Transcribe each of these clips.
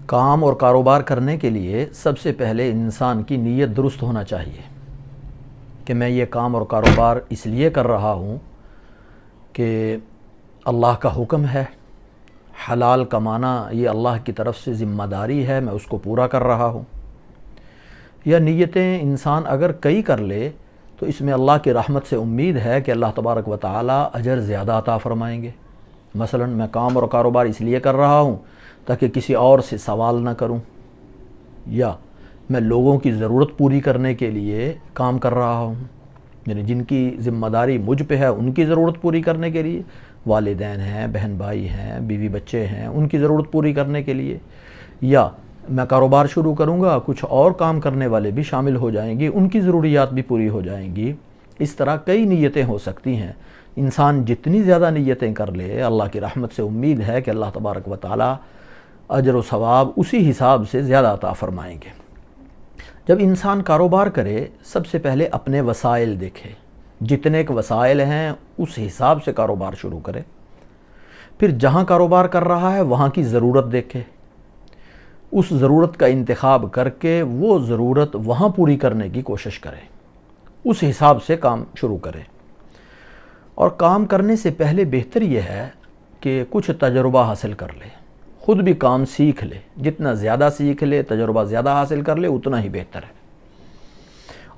کام اور کاروبار کرنے کے لیے سب سے پہلے انسان کی نیت درست ہونا چاہیے کہ میں یہ کام اور کاروبار اس لیے کر رہا ہوں کہ اللہ کا حکم ہے، حلال کمانا یہ اللہ کی طرف سے ذمہ داری ہے، میں اس کو پورا کر رہا ہوں۔ یا نیتیں انسان اگر کئی کر لے تو اس میں اللہ کی رحمت سے امید ہے کہ اللہ تبارک و تعالی اجر زیادہ عطا فرمائیں گے۔ مثلا میں کام اور کاروبار اس لیے کر رہا ہوں تاکہ کسی اور سے سوال نہ کروں، یا میں لوگوں کی ضرورت پوری کرنے کے لیے کام کر رہا ہوں، یعنی جن کی ذمہ داری مجھ پہ ہے ان کی ضرورت پوری کرنے کے لیے، والدین ہیں، بہن بھائی ہیں، بیوی بچے ہیں، ان کی ضرورت پوری کرنے کے لیے۔ یا میں کاروبار شروع کروں گا، کچھ اور کام کرنے والے بھی شامل ہو جائیں گی، ان کی ضروریات بھی پوری ہو جائیں گی۔ اس طرح کئی نیتیں ہو سکتی ہیں۔ انسان جتنی زیادہ نیتیں کر لے، اللہ کی رحمت سے امید ہے کہ اللہ تبارک و تعالی اجر و ثواب اسی حساب سے زیادہ عطا فرمائیں گے۔ جب انسان کاروبار کرے، سب سے پہلے اپنے وسائل دیکھے، جتنے کے وسائل ہیں اس حساب سے کاروبار شروع کرے۔ پھر جہاں کاروبار کر رہا ہے وہاں کی ضرورت دیکھے، اس ضرورت کا انتخاب کر کے وہ ضرورت وہاں پوری کرنے کی کوشش کرے، اس حساب سے کام شروع کرے۔ اور کام کرنے سے پہلے بہتر یہ ہے کہ کچھ تجربہ حاصل کر لے، خود بھی کام سیکھ لے، جتنا زیادہ سیکھ لے، تجربہ زیادہ حاصل کر لے، اتنا ہی بہتر ہے۔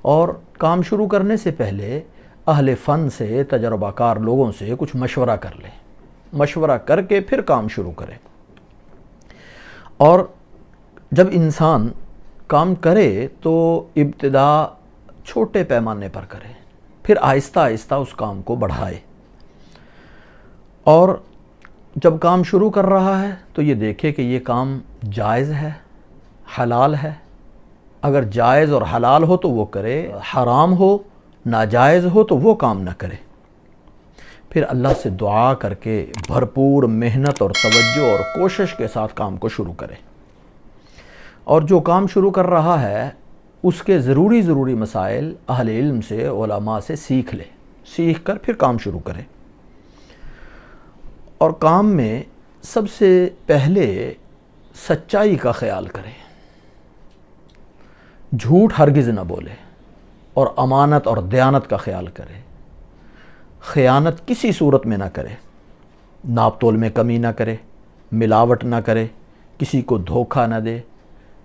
اور کام شروع کرنے سے پہلے اہل فن سے، تجربہ کار لوگوں سے کچھ مشورہ کر لے، مشورہ کر کے پھر کام شروع کرے۔ اور جب انسان کام کرے تو ابتدا چھوٹے پیمانے پر کرے، پھر آہستہ آہستہ اس کام کو بڑھائے۔ اور جب کام شروع کر رہا ہے تو یہ دیکھے کہ یہ کام جائز ہے، حلال ہے۔ اگر جائز اور حلال ہو تو وہ کرے، حرام ہو، ناجائز ہو تو وہ کام نہ کرے۔ پھر اللہ سے دعا کر کے بھرپور محنت اور توجہ اور کوشش کے ساتھ کام کو شروع کرے۔ اور جو کام شروع کر رہا ہے اس کے ضروری مسائل اہل علم سے، علماء سے سیکھ لے، سیکھ کر پھر کام شروع کرے۔ اور کام میں سب سے پہلے سچائی کا خیال کرے، جھوٹ ہرگز نہ بولے، اور امانت اور دیانت کا خیال کرے، خیانت کسی صورت میں نہ کرے، ناپ تول میں کمی نہ کرے، ملاوٹ نہ کرے، کسی کو دھوکہ نہ دے،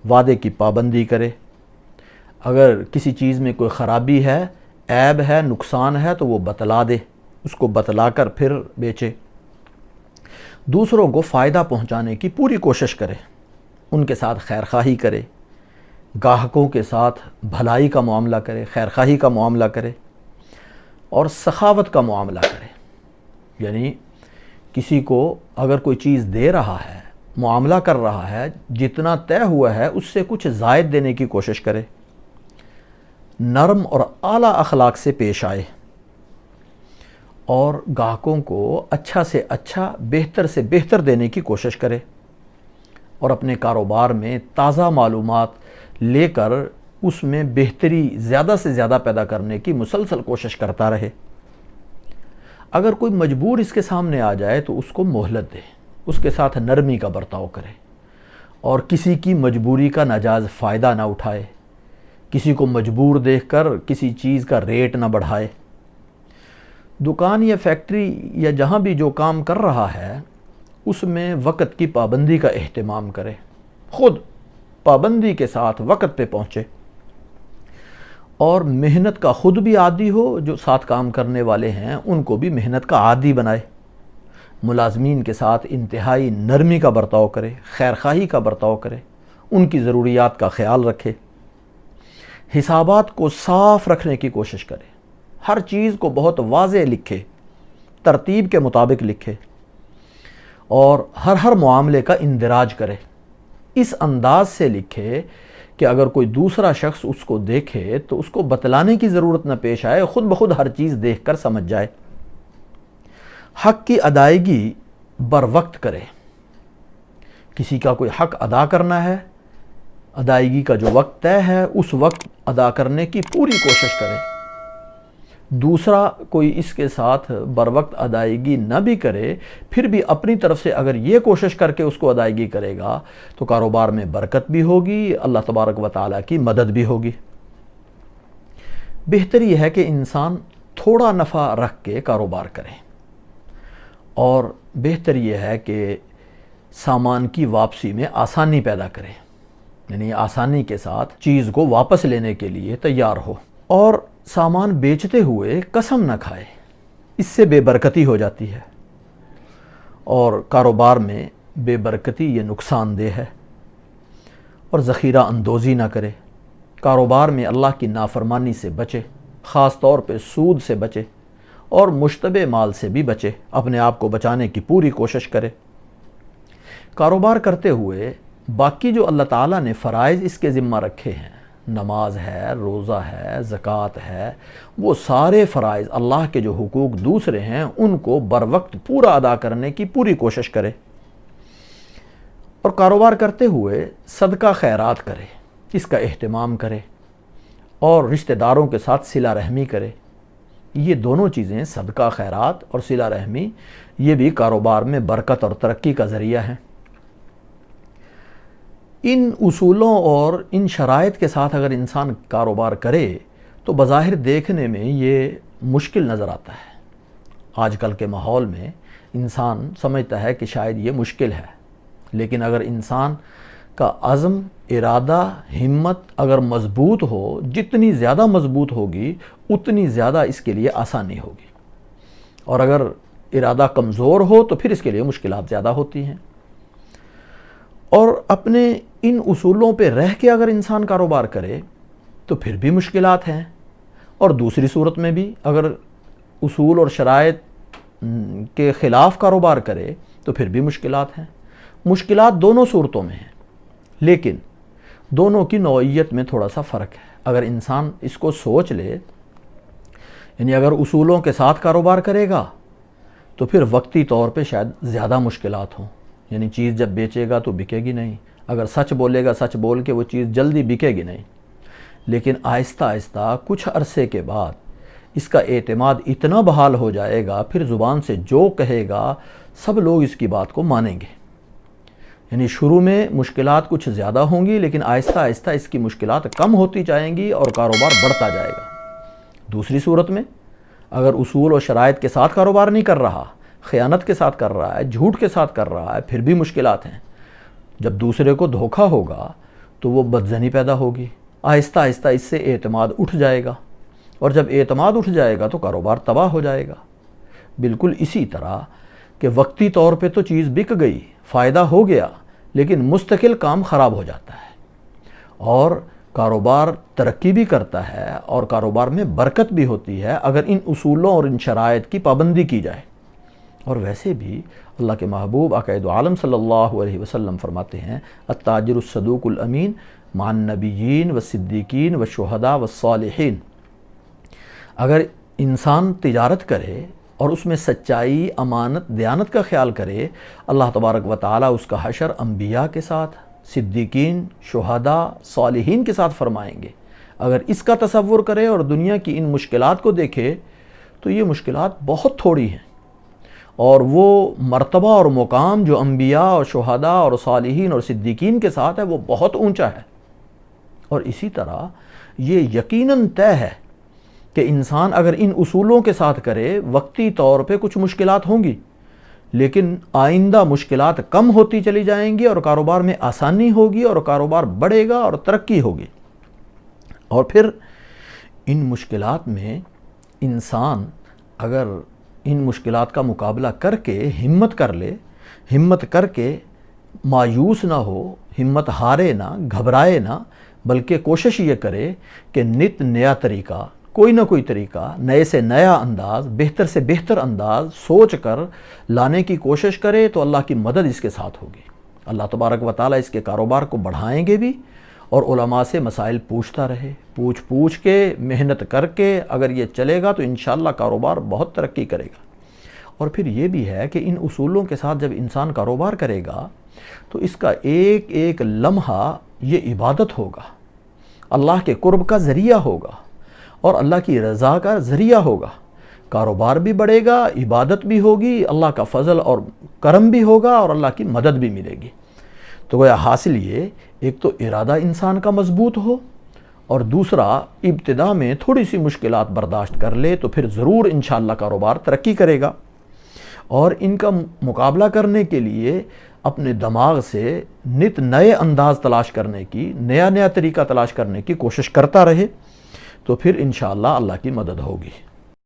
وعدے کی پابندی کرے۔ اگر کسی چیز میں کوئی خرابی ہے، عیب ہے، نقصان ہے تو وہ بتلا دے، اس کو بتلا کر پھر بیچے۔ دوسروں کو فائدہ پہنچانے کی پوری کوشش کرے، ان کے ساتھ خیر خواہی کرے، گاہکوں کے ساتھ بھلائی کا معاملہ کرے، خیر خواہی کا معاملہ کرے، اور سخاوت کا معاملہ کرے۔ یعنی کسی کو اگر کوئی چیز دے رہا ہے، معاملہ کر رہا ہے، جتنا طے ہوا ہے اس سے کچھ زائد دینے کی کوشش کرے، نرم اور اعلیٰ اخلاق سے پیش آئے، اور گاہکوں کو اچھا سے اچھا، بہتر سے بہتر دینے کی کوشش کرے، اور اپنے کاروبار میں تازہ معلومات لے کر اس میں بہتری زیادہ سے زیادہ پیدا کرنے کی مسلسل کوشش کرتا رہے۔ اگر کوئی مجبور اس کے سامنے آ جائے تو اس کو مہلت دے، اس کے ساتھ نرمی کا برتاؤ کرے، اور کسی کی مجبوری کا ناجائز فائدہ نہ اٹھائے، کسی کو مجبور دیکھ کر کسی چیز کا ریٹ نہ بڑھائے۔ دکان یا فیکٹری یا جہاں بھی جو کام کر رہا ہے اس میں وقت کی پابندی کا اہتمام کرے، خود پابندی کے ساتھ وقت پہ پہنچے، اور محنت کا خود بھی عادی ہو، جو ساتھ کام کرنے والے ہیں ان کو بھی محنت کا عادی بنائے، ملازمین کے ساتھ انتہائی نرمی کا برتاؤ کرے، خیر خواہی کا برتاؤ کرے، ان کی ضروریات کا خیال رکھے، حسابات کو صاف رکھنے کی کوشش کرے، ہر چیز کو بہت واضح لکھے، ترتیب کے مطابق لکھے، اور ہر معاملے کا اندراج کرے، اس انداز سے لکھے کہ اگر کوئی دوسرا شخص اس کو دیکھے تو اس کو بتلانے کی ضرورت نہ پیش آئے، خود بخود ہر چیز دیکھ کر سمجھ جائے۔ حق کی ادائیگی بر وقت کرے، کسی کا کوئی حق ادا کرنا ہے، ادائیگی کا جو وقت طے ہے اس وقت ادا کرنے کی پوری کوشش کرے، دوسرا کوئی اس کے ساتھ بر وقت ادائیگی نہ بھی کرے، پھر بھی اپنی طرف سے اگر یہ کوشش کر کے اس کو ادائیگی کرے گا تو کاروبار میں برکت بھی ہوگی، اللہ تبارک و تعالیٰ کی مدد بھی ہوگی۔ بہتر یہ ہے کہ انسان تھوڑا نفع رکھ کے کاروبار کرے، اور بہتر یہ ہے کہ سامان کی واپسی میں آسانی پیدا کرے، یعنی آسانی کے ساتھ چیز کو واپس لینے کے لیے تیار ہو، اور سامان بیچتے ہوئے قسم نہ کھائے، اس سے بے برکتی ہو جاتی ہے، اور کاروبار میں بے برکتی یہ نقصان دہ ہے۔ اور ذخیرہ اندوزی نہ کرے، کاروبار میں اللہ کی نافرمانی سے بچے، خاص طور پہ سود سے بچے، اور مشتبہ مال سے بھی بچے، اپنے آپ کو بچانے کی پوری کوشش کرے۔ کاروبار کرتے ہوئے باقی جو اللہ تعالیٰ نے فرائض اس کے ذمہ رکھے ہیں، نماز ہے، روزہ ہے، زکوٰۃ ہے، وہ سارے فرائض، اللہ کے جو حقوق دوسرے ہیں، ان کو بر وقت پورا ادا کرنے کی پوری کوشش کرے، اور کاروبار کرتے ہوئے صدقہ خیرات کرے، اس کا اہتمام کرے، اور رشتہ داروں کے ساتھ صلہ رحمی کرے۔ یہ دونوں چیزیں، صدقہ خیرات اور صلہ رحمی، یہ بھی کاروبار میں برکت اور ترقی کا ذریعہ ہیں۔ ان اصولوں اور ان شرائط کے ساتھ اگر انسان کاروبار کرے تو بظاہر دیکھنے میں یہ مشکل نظر آتا ہے۔ آج کل کے ماحول میں انسان سمجھتا ہے کہ شاید یہ مشکل ہے، لیکن اگر انسان کا عزم، ارادہ، ہمت اگر مضبوط ہو، جتنی زیادہ مضبوط ہوگی اتنی زیادہ اس کے لیے آسانی ہوگی، اور اگر ارادہ کمزور ہو تو پھر اس کے لیے مشکلات زیادہ ہوتی ہیں۔ اور اپنے ان اصولوں پہ رہ کے اگر انسان کاروبار کرے تو پھر بھی مشکلات ہیں، اور دوسری صورت میں بھی اگر اصول اور شرائط کے خلاف کاروبار کرے تو پھر بھی مشکلات ہیں۔ مشکلات دونوں صورتوں میں ہیں، لیکن دونوں کی نوعیت میں تھوڑا سا فرق ہے۔ اگر انسان اس کو سوچ لے، یعنی اگر اصولوں کے ساتھ کاروبار کرے گا تو پھر وقتی طور پہ شاید زیادہ مشکلات ہوں، یعنی چیز جب بیچے گا تو بکے گی نہیں، اگر سچ بولے گا، سچ بول کے وہ چیز جلدی بکے گی نہیں، لیکن آہستہ آہستہ کچھ عرصے کے بعد اس کا اعتماد اتنا بحال ہو جائے گا، پھر زبان سے جو کہے گا سب لوگ اس کی بات کو مانیں گے۔ یعنی شروع میں مشکلات کچھ زیادہ ہوں گی، لیکن آہستہ آہستہ اس کی مشکلات کم ہوتی جائیں گی اور کاروبار بڑھتا جائے گا۔ دوسری صورت میں اگر اصول و شرائط کے ساتھ کاروبار نہیں کر رہا، خیانت کے ساتھ کر رہا ہے، جھوٹ کے ساتھ کر رہا ہے، پھر بھی مشکلات ہیں۔ جب دوسرے کو دھوکہ ہوگا تو وہ بدظنی پیدا ہوگی، آہستہ آہستہ اس سے اعتماد اٹھ جائے گا، اور جب اعتماد اٹھ جائے گا تو کاروبار تباہ ہو جائے گا۔ بالکل اسی طرح کہ وقتی طور پہ تو چیز بک گئی، فائدہ ہو گیا، لیکن مستقل کام خراب ہو جاتا ہے، اور کاروبار ترقی بھی کرتا ہے اور کاروبار میں برکت بھی ہوتی ہے اگر ان اصولوں اور ان شرائط کی پابندی کی جائے۔ اور ویسے بھی اللہ کے محبوب آقا دو عالم صلی اللہ علیہ وسلم فرماتے ہیں، التاجر الصدوق الامین مع النبیین والصدیقین والشہداء والصالحین۔ اگر انسان تجارت کرے اور اس میں سچائی، امانت، دیانت کا خیال کرے، اللہ تبارک و تعالیٰ اس کا حشر انبیاء کے ساتھ، صدیقین، شہداء، صالحین کے ساتھ فرمائیں گے۔ اگر اس کا تصور کرے اور دنیا کی ان مشکلات کو دیکھے تو یہ مشکلات بہت تھوڑی ہیں، اور وہ مرتبہ اور مقام جو انبیاء اور شہداء اور صالحین اور صدیقین کے ساتھ ہے وہ بہت اونچا ہے۔ اور اسی طرح یہ یقیناً طے ہے کہ انسان اگر ان اصولوں کے ساتھ کرے، وقتی طور پہ کچھ مشکلات ہوں گی، لیکن آئندہ مشکلات کم ہوتی چلی جائیں گی اور کاروبار میں آسانی ہوگی اور کاروبار بڑھے گا اور ترقی ہوگی۔ اور پھر ان مشکلات میں انسان اگر ان مشکلات کا مقابلہ کر کے ہمت کر لے، ہمت کر کے مایوس نہ ہو، ہمت ہارے نہ، گھبرائے نہ، بلکہ کوشش یہ کرے کہ نت نیا طریقہ، کوئی نہ کوئی طریقہ، نئے سے نیا انداز، بہتر سے بہتر انداز سوچ کر لانے کی کوشش کرے تو اللہ کی مدد اس کے ساتھ ہوگی۔ اللہ تبارک و تعالیٰ اس کے کاروبار کو بڑھائیں گے بھی، اور علماء سے مسائل پوچھتا رہے، پوچھ کے محنت کر کے اگر یہ چلے گا تو انشاءاللہ کاروبار بہت ترقی کرے گا۔ اور پھر یہ بھی ہے کہ ان اصولوں کے ساتھ جب انسان کاروبار کرے گا تو اس کا ایک ایک لمحہ یہ عبادت ہوگا، اللہ کے قرب کا ذریعہ ہوگا، اور اللہ کی رضا کا ذریعہ ہوگا، کاروبار بھی بڑھے گا، عبادت بھی ہوگی، اللہ کا فضل اور کرم بھی ہوگا اور اللہ کی مدد بھی ملے گی۔ تو گویا حاصل یہ، ایک تو ارادہ انسان کا مضبوط ہو، اور دوسرا ابتدا میں تھوڑی سی مشکلات برداشت کر لے تو پھر ضرور انشاءاللہ کاروبار ترقی کرے گا۔ اور ان کا مقابلہ کرنے کے لیے اپنے دماغ سے نت نئے انداز تلاش کرنے کی، نیا طریقہ تلاش کرنے کی کوشش کرتا رہے، تو پھر انشاءاللہ اللہ کی مدد ہوگی۔